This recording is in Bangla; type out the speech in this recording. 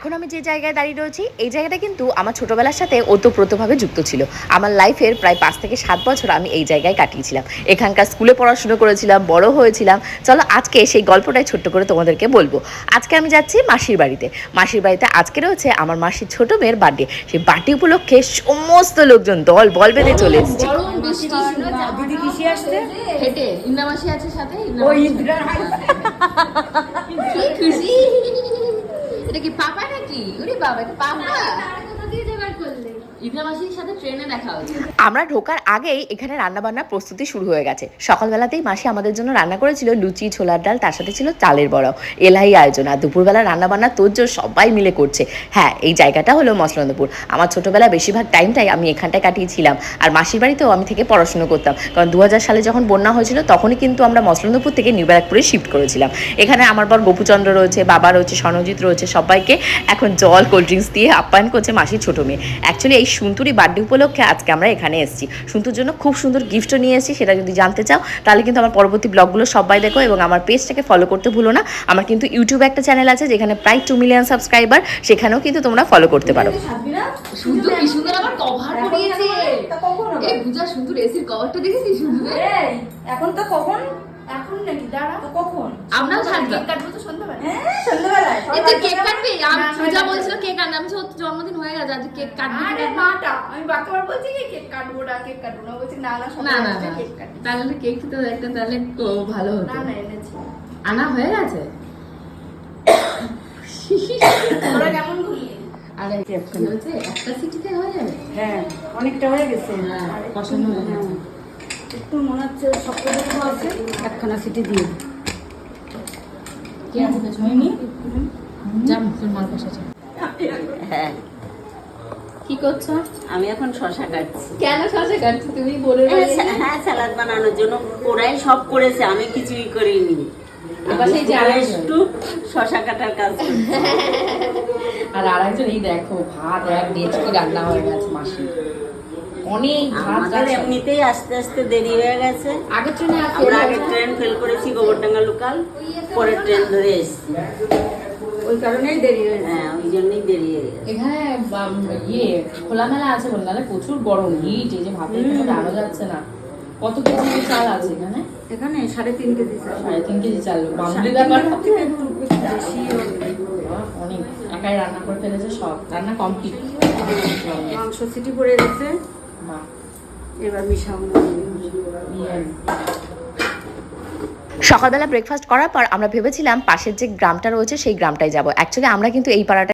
এখন আমি যে জায়গায় দাঁড়িয়ে রয়েছি এই জায়গাটা কিন্তু আমার ছোটবেলার সাথে ওতপ্রোতভাবে যুক্ত ছিল। আমার লাইফের প্রায় 5 থেকে 7 বছর আমি এই জায়গায় কাটিয়েছিলাম। এখানকার স্কুলে পড়াশোনা করেছিলাম, বড় হয়েছিলাম। চলো আজকে সেই গল্পটাই ছোট্ট করে তোমাদেরকে বলবো। আজকে আমি যাচ্ছি মাসির বাড়িতে। মাসির বাড়িতে আজকে রয়েছে আমার মাসির ছোট মেয়ের বার্থডে। সেই বার্থডে উপলক্ষে সমস্ত লোকজন দল বল বেঁধে চলে এসেছে। দিদি কিসে আসছে? হেঁটে ইন্দ্রা মাসি আছে সাথে। ওই ইন্দ্রা কি খুশি! এটা কি পাপা নাকি? ওরে বাবা, এটা পাপা। ইন্দ্রা মাসির সাথে ট্রেনে দেখা হচ্ছে। আমরা ঢোকার আগেই এখানে রান্নাবান্নার প্রস্তুতি শুরু হয়ে গেছে। সকালবেলাতেই মাসি আমাদের জন্য রান্না করেছিল লুচি, ছোলার ডাল, তার সাথে ছিল চালের বড়াও। এলাই আয়োজন। আর দুপুরবেলা রান্নাবান্না তোরজোর সবাই মিলে করছে। হ্যাঁ, এই জায়গাটা হলো মসলন্দপুর। আমার ছোটবেলা বেশিরভাগ টাইমটাই আমি এখানটায় কাটিয়েছিলাম। আর মাসির বাড়িতেও আমি থেকে পড়াশুনো করতাম, কারণ 2000 সালে যখন বন্যা হয়েছিল তখনই কিন্তু আমরা মসলন্দপুর থেকে নিউ ব্যারাকপুরে শিফট করেছিলাম। এখানে আমার বর গোপুচন্দ্র রয়েছে, বাবা রয়েছে, স্বর্ণজিৎ রয়েছে। সবাইকে এখন জল, কোল্ড ড্রিঙ্কস দিয়ে আপ্যায়ন করছে মাসির ছোট মেয়ে। অ্যাকচুয়ালি এই সুন্তুরি বার্থডে উপলক্ষে আজকে আমরা এখানে এসেছি। সুন্তুর জন্য খুব সুন্দর গিফটও নিয়ে এসেছি। সেটা যদি জানতে চাও তাহলে কিন্তু আমার পরবর্তী ব্লগগুলো সবাই দেখো, এবং আমার পেজটাকে ফলো করতে ভুলো না। আমার কিন্তু ইউটিউবে একটা চ্যানেল আছে যেখানে প্রায় 2 মিলিয়ন সাবস্ক্রাইবার, সেখানেও কিন্তু তোমরা ফলো করতে পারো। সুন্দর কি সুন্দর আবার কভার করিয়েছে। এই পূজা সুন্দর এসির কভারটা দেখেছিস? সুন্দর। এখন তো কখন? এখন নাকি দাঁড়া তো কখন? আমরাও সাজবো। কেক কাটবো তো সন্ধ্যাবেলা। হ্যাঁ, সন্ধ্যাবেলায়। এই তুই কেক কাটবি? পূজা বলছিল কেক আনতে। আমি বলছি জন্মদিন হয়ে গেছে, আজ কেক কাটবি? আরে মাটা, আমি বারবার বলছি কি কেক কাটবো না, কেক কাটবো না। বলছি না না, না না সন্ধ্যাবেলা না, কেক কাটবো। তাহলে কেক তো একটা তাহলে তো ভালো হতো। না না, এনেছি। আনা হয়ে গেছে। তোরা কেমন ঘুমিয়ে? আর হচ্ছে একটা সিটিতে হয়ে যাবে। হ্যাঁ, অনেকটা হয়ে গেছে। হ্যাঁ, পছন্দ হয়ে গেছে। একটু মনে হচ্ছে শক্তপোক্ত আছে, একখানা সিটি দিয়ে। কি আছে পেছনে? যাম তোর মার পাশে যা। হ্যাঁ, কি করছো? আমি এখন শশা কাটছি। কেন শশা কাটছো তুমি? বলে হ্যাঁ, স্যালাড বানানোর জন্য ওরাই সব করেছে, আমি কিছুই করিনি। এবার সেই যে একটু শশা কাটার কাজ করছি। আর আরেকজন এই দেখো ভাত এক ডেচকি রান্না হয়ে গেছে মাসি। অনেক ভাত। আমাদের এমনিতেই আস্তে আস্তে দেরি হয়ে গেছে। আগের ট্রেনে আমরা আগে ট্রেন ফেল করেছি, গোবরডাঙ্গা লোকাল, পরে ট্রেন ধরে এসেছি। ওই কারণেই দেরি হয়েছে। হ্যাঁ, ওই জন্যই দেরি হয়ে গেছে। এখানে খোলামেলা আছে বলে, নাহলে প্রচুর গরম হিট। এই যে ভাতের কিছু জানা যাচ্ছে না। কত কেজি চাল আছে এখানে? এখানে 3.5 কেজি চাল। 3.5 কেজি চাল। বামুলি ব্যাপার। একটু বেশি হবে। অনেক একাই রান্না করে ফেলেছে, সব রান্না কমপ্লিট। মাংস সিটি পড়ে গেছে, এবার মিশাবো। সকালবেলা ব্রেকফাস্ট করার পর আমরা ভেবেছিলাম পাশের যে গ্রামটা রয়েছে সেই গ্রামটায় যাব। অ্যাকচুয়ালি আমরা কিন্তু এই পাড়াটা